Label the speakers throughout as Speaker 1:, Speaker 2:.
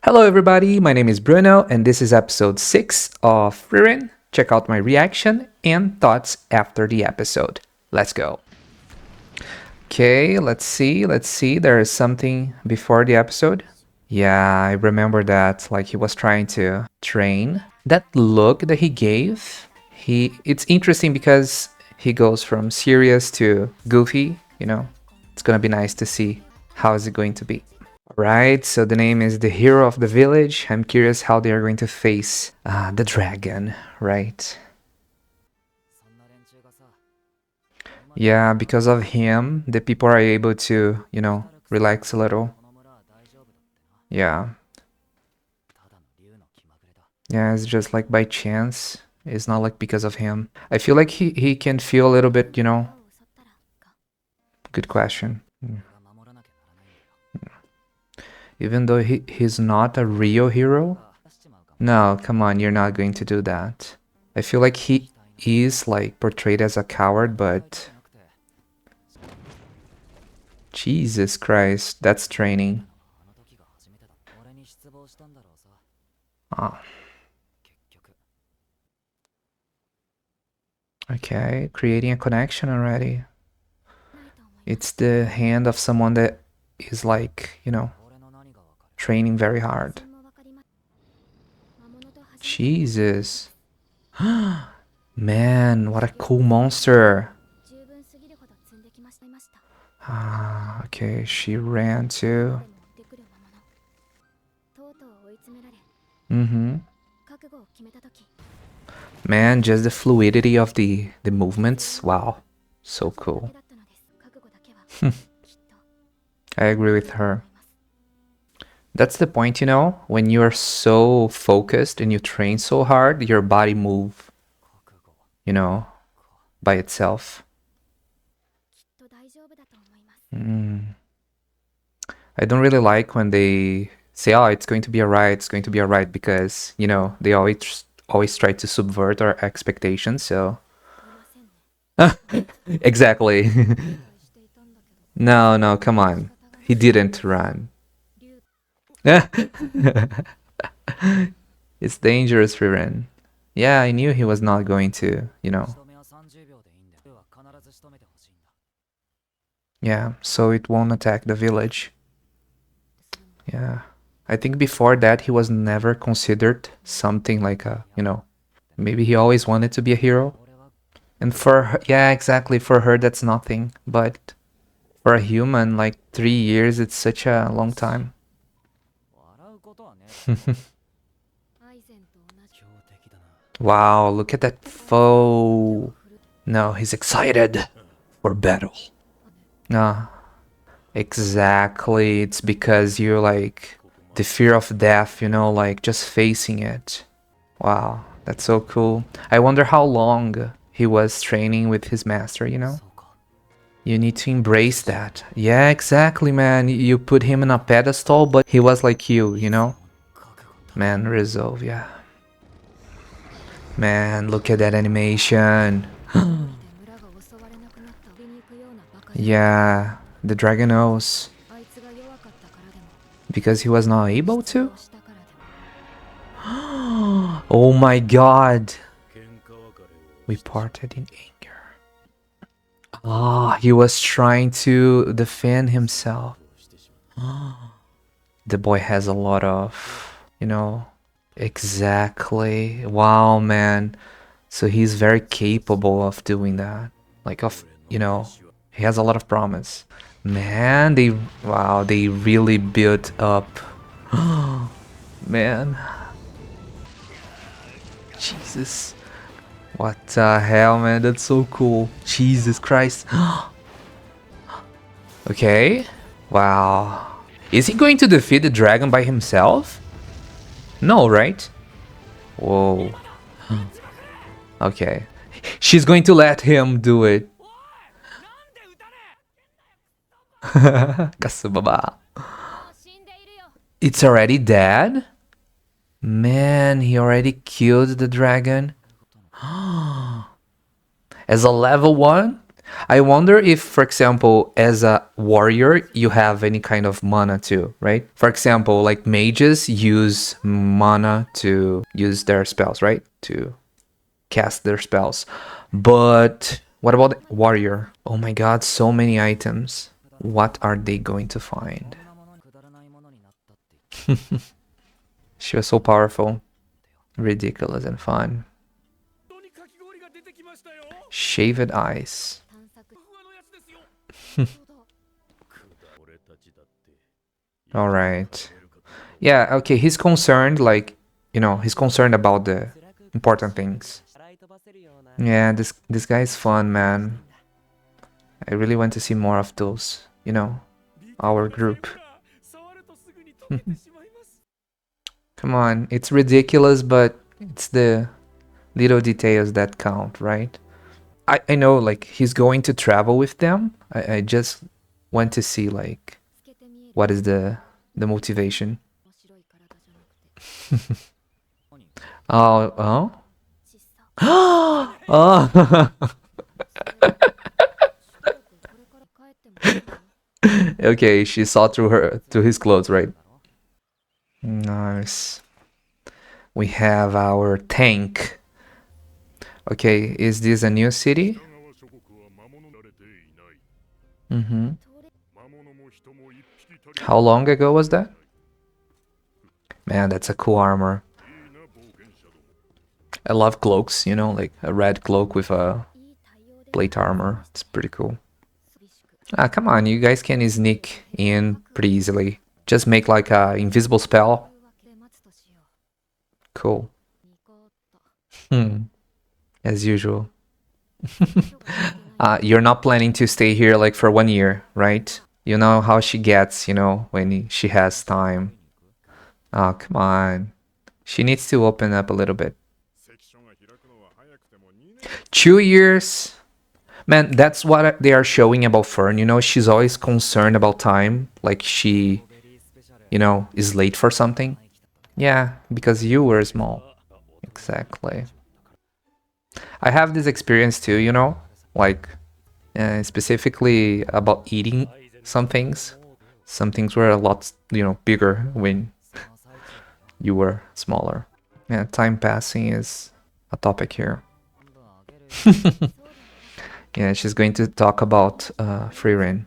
Speaker 1: Hello everybody, my name is Bruno and this is episode 6 of Frieren. Check out my reaction and thoughts after the episode. Let's go. Okay, let's see. There is something before the episode. Yeah, I remember that, like he was trying to train. That look that he gave, it's interesting because he goes from serious to goofy, you know. It's gonna be nice to see how is it going to be. Right, so the name is the hero of the village. I'm curious how they are going to face the dragon, right? Yeah, because of him, the people are able to, relax a little. Yeah. Yeah, it's just like by chance. It's not like because of him. I feel like he can feel a little bit, Good question. Even though he's not a real hero? No, come on, you're not going to do that. I feel like he is like portrayed as a coward, but Jesus Christ, that's training. Ah. Okay, creating a connection already. It's the hand of someone that is like, training very hard. Jesus. Man, what a cool monster. Ah, okay, she ran too. Mm-hmm. Man, just the fluidity of the movements. Wow, so cool. I agree with her. That's the point, when you are so focused and you train so hard, your body move, by itself. I don't really like when they say, "Oh, it's going to be alright, it's going to be alright," because, they always try to subvert our expectations, so exactly. No, no, come on. He didn't run. It's dangerous, Frieren. Yeah, I knew he was not going to, Yeah, so it won't attack the village. Yeah. I think before that he was never considered something like a, maybe he always wanted to be a hero. And for her, yeah, exactly, for her that's nothing, but for a human, like 3 years, it's such a long time. Wow, look at that foe. No, he's excited for battle. No, exactly. It's because you're like the fear of death, like just facing it. Wow, that's so cool. I wonder how long he was training with his master, You need to embrace that. Yeah, exactly, man. You put him in a pedestal, but he was like you. Man, resolve, yeah. Man, look at that animation. Yeah, the dragon knows. Because he was not able to? Oh my god. We parted in anger. Ah, he was trying to defend himself. The boy has a lot of, exactly. Wow, man. So he's very capable of doing that. Like he has a lot of promise. Man, wow, they really built up. Man. Jesus. What the hell, man? That's so cool. Jesus Christ. Okay. Wow. Is he going to defeat the dragon by himself? No, right? Whoa. Okay. She's going to let him do it. Kasubaba. It's already dead? Man, he already killed the dragon. As a level 1? I wonder if, for example, as a warrior, you have any kind of mana too, right? For example, like mages use mana to use their spells, right? To cast their spells. But what about warrior? Oh my god, so many items. What are they going to find? She was so powerful. Ridiculous and fun. Shaved ice. All right. Yeah, okay, he's concerned, like, he's concerned about the important things. Yeah, this guy is fun, man. I really want to see more of those, our group. Come on, it's ridiculous, but it's the little details that count, right? I know, like, he's going to travel with them. I just want to see, like, what is the motivation. Oh, oh. Oh. Okay, she saw through his clothes, right? Nice. We have our tank. Okay, is this a new city? Mm-hmm. How long ago was that? Man, that's a cool armor. I love cloaks, like a red cloak with a plate armor. It's pretty cool. Ah, come on, you guys can sneak in pretty easily. Just make like a invisible spell. Cool. As usual. You're not planning to stay here like for 1 year, right? You know how she gets, when she has time. Oh, come on. She needs to open up a little bit. 2 years? Man, that's what they are showing about Fern. She's always concerned about time. Like she, is late for something. Yeah, because you were small. Exactly. I have this experience too, like specifically about eating some things. Some things were a lot, bigger when you were smaller. Yeah, time passing is a topic here. Yeah, she's going to talk about Frieren.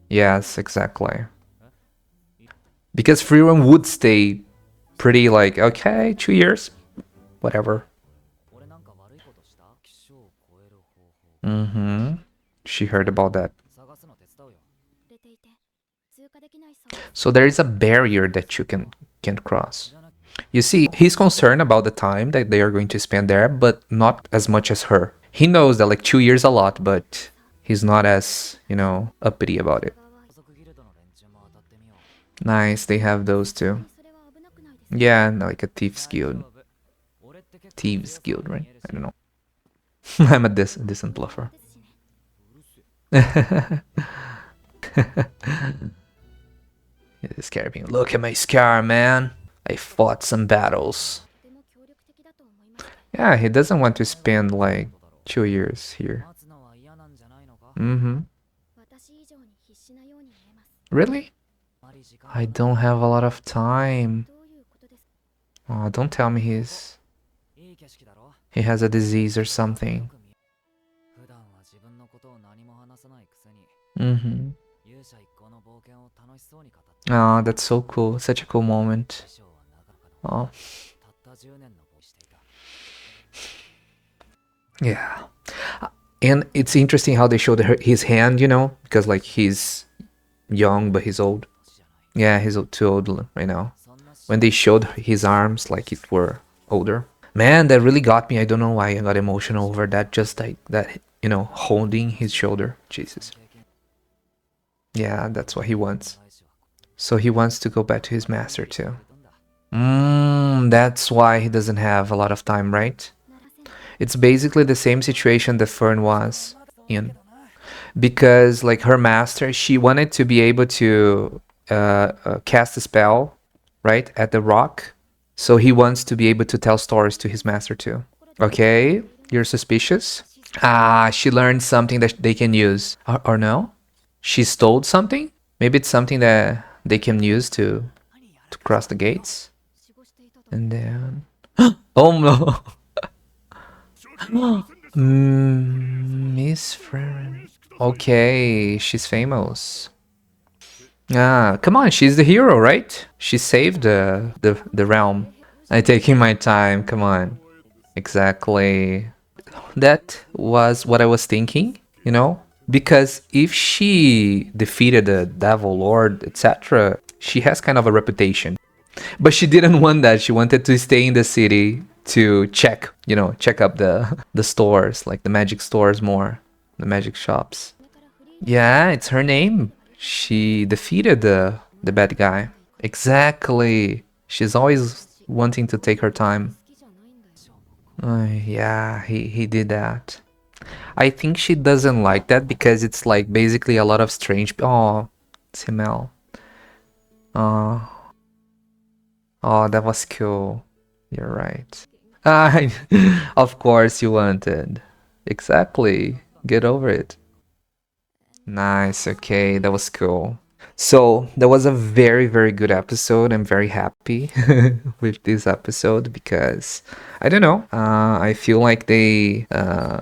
Speaker 1: Yes, exactly. Because Frieren would stay pretty like, okay, 2 years, whatever. Mm-hmm. She heard about that. So there is a barrier that you can't cross. You see, he's concerned about the time that they are going to spend there, but not as much as her. He knows that like 2 years a lot, but he's not as, uppity about it. Nice, they have those too. Yeah, like a Thieves Guild. Thieves Guild, right? I don't know. I'm a decent bluffer. This carabiner. Look at my scar, man. I fought some battles. Yeah, he doesn't want to spend like 2 years here. Mm-hmm. Really? I don't have a lot of time. Oh, don't tell me he has a disease or something. Mm-hmm. Oh, that's so cool. Such a cool moment. Oh. Yeah. And it's interesting how they showed his hand, because like he's young, but he's old. Yeah, he's too old right now. When they showed his arms, like it were older. Man, that really got me. I don't know why I got emotional over that. Just like that, holding his shoulder. Jesus. Yeah, that's what he wants. So he wants to go back to his master too. That's why he doesn't have a lot of time, right? It's basically the same situation that Fern was in. Because like her master, she wanted to be able to cast a spell, right, at the rock. So he wants to be able to tell stories to his master too. Okay, you're suspicious? Ah, she learned something that they can use. Or no? She stole something? Maybe it's something that they can use to cross the gates. And then... Oh no! Miss Frieren. Okay, she's famous. Ah, come on, she's the hero, right? She saved the realm. I taking my time, come on. Exactly. That was what I was thinking, you know? Because if she defeated the devil lord, etc., she has kind of a reputation. But she didn't want that. She wanted to stay in the city to check, check up the stores, like the magic stores more, the magic shops. Yeah, it's her name. She defeated the bad guy. Exactly. She's always wanting to take her time. Yeah, he did that. I think she doesn't like that because it's like basically a lot of strange. Oh, Simel. Oh, oh, that was cool. You're right. Ah, of course you wanted. Exactly. Get over it. Nice. Okay, that was cool. So that was a very, very good episode. I'm very happy with this episode because I don't know. I feel like they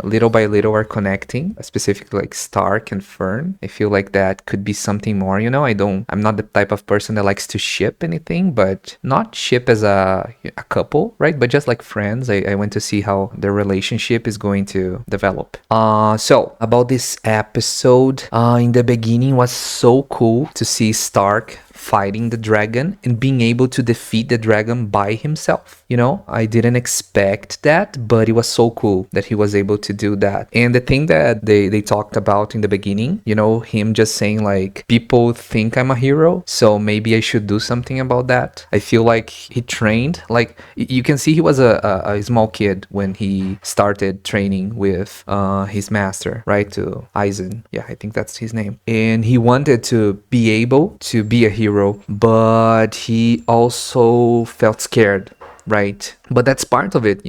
Speaker 1: little by little are connecting, specifically like Stark and Fern. I feel like that could be something more. I'm not the type of person that likes to ship anything, but not ship as a couple, right? But just like friends. I went to see how their relationship is going to develop. So about this episode, in the beginning was so cool to see Stark fighting the dragon and being able to defeat the dragon by himself. I didn't expect that, but it was so cool that he was able to do that. And the thing that they talked about in the beginning, him just saying like, people think I'm a hero, so maybe I should do something about that. I feel like he trained, like you can see he was a small kid when he started training with his master, right? To Eisen. Yeah, I think that's his name. And he wanted to be able to be a hero, but he also felt scared, right? But that's part of it.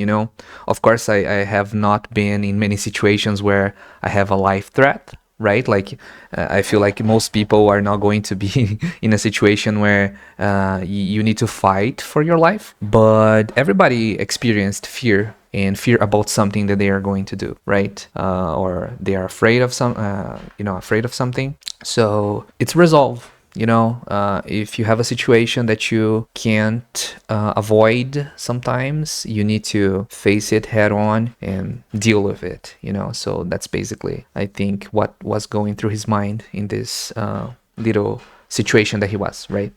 Speaker 1: Of course, I have not been in many situations where I have a life threat, right? Like, I feel like most people are not going to be in a situation where you need to fight for your life. But everybody experienced fear and fear about something that they are going to do, right? Or they are afraid of afraid of something. So it's resolved. If you have a situation that you can't avoid sometimes, you need to face it head on and deal with it, So that's basically, I think, what was going through his mind in this little situation that he was, right?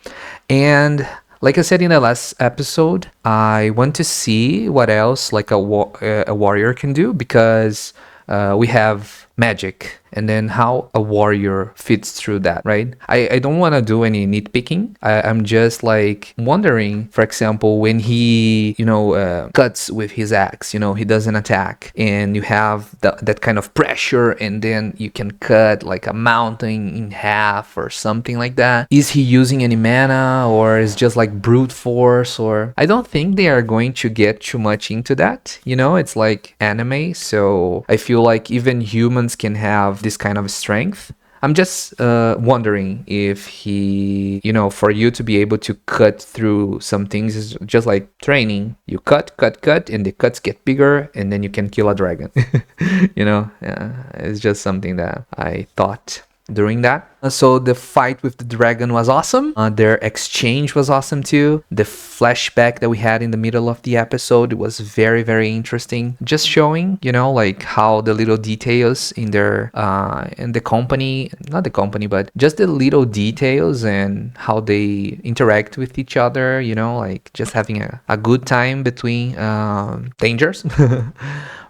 Speaker 1: And like I said in the last episode, I want to see what else like a warrior can do, because we have magic, and then how a warrior fits through that, right? I don't want to do any nitpicking. I'm just like wondering, for example, when he cuts with his axe, he doesn't attack, and you have that kind of pressure, and then you can cut like a mountain in half or something like that. Is he using any mana, or is just like brute force? Or I don't think they are going to get too much into that. It's like anime, so I feel like even humans can have this kind of strength. I'm just wondering if he, for you to be able to cut through some things is just like training. You cut, and the cuts get bigger, and then you can kill a dragon. It's just something that I thought during that. So the fight with the dragon was awesome. Their exchange was awesome too. The flashback that we had in the middle of the episode was very, very interesting. Just showing, like how the little details in in the company, not the company, but just the little details and how they interact with each other, like just having a good time between dangers.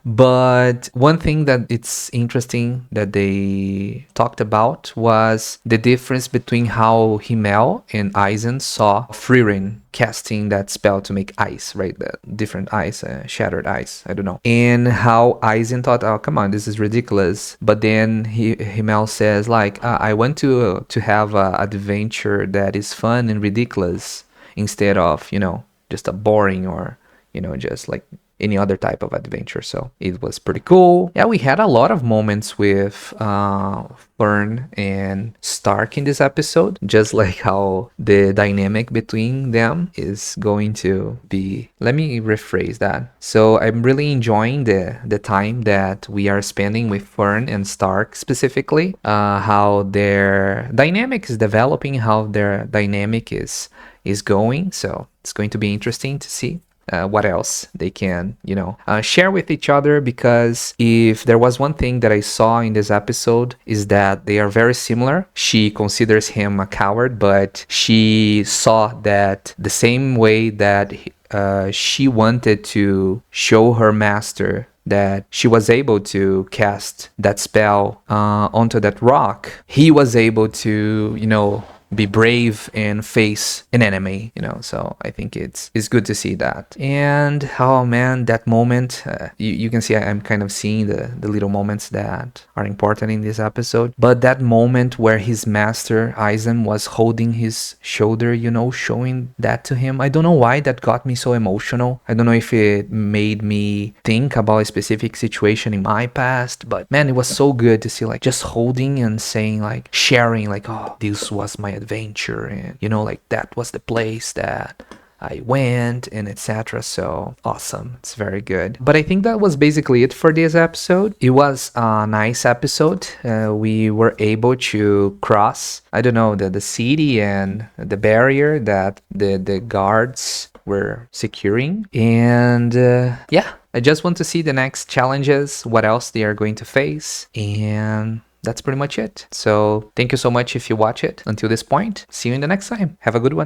Speaker 1: But one thing that it's interesting that they talked about was the difference between how Himmel and Eisen saw Frieren casting that spell to make ice, right? The different ice, shattered ice, I don't know. And how Eisen thought, oh, come on, this is ridiculous. But then Himmel says, like, I want to have an adventure that is fun and ridiculous instead of, just a boring or, just like any other type of adventure. So it was pretty cool. Yeah, we had a lot of moments with Fern and Stark in this episode, just like how the dynamic between them is going to be. Let me rephrase that. So I'm really enjoying the time that we are spending with Fern and Stark specifically, how their dynamic is developing, how their dynamic is going. So it's going to be interesting to see what else they can, share with each other. Because if there was one thing that I saw in this episode, is that they are very similar. She considers him a coward, but she saw that the same way that she wanted to show her master that she was able to cast that spell onto that rock, he was able to, be brave and face an enemy, so I think it's good to see that. And oh man, that moment, you can see I'm kind of seeing the little moments that are important in this episode, but that moment where his master Aizen was holding his shoulder, showing that to him, I don't know why that got me so emotional. I don't know if it made me think about a specific situation in my past, but man, it was so good to see, like, just holding and saying, like, sharing, like, oh, this was my adventure, and like, that was the place that I went, and etc. So awesome. It's very good. But I think that was basically it for this episode. It was a nice episode. We were able to cross, I don't know, the city and the barrier that the guards were securing. And yeah, I just want to see the next challenges, what else they are going to face. And that's pretty much it. So thank you so much if you watch it until this point. See you in the next time. Have a good one.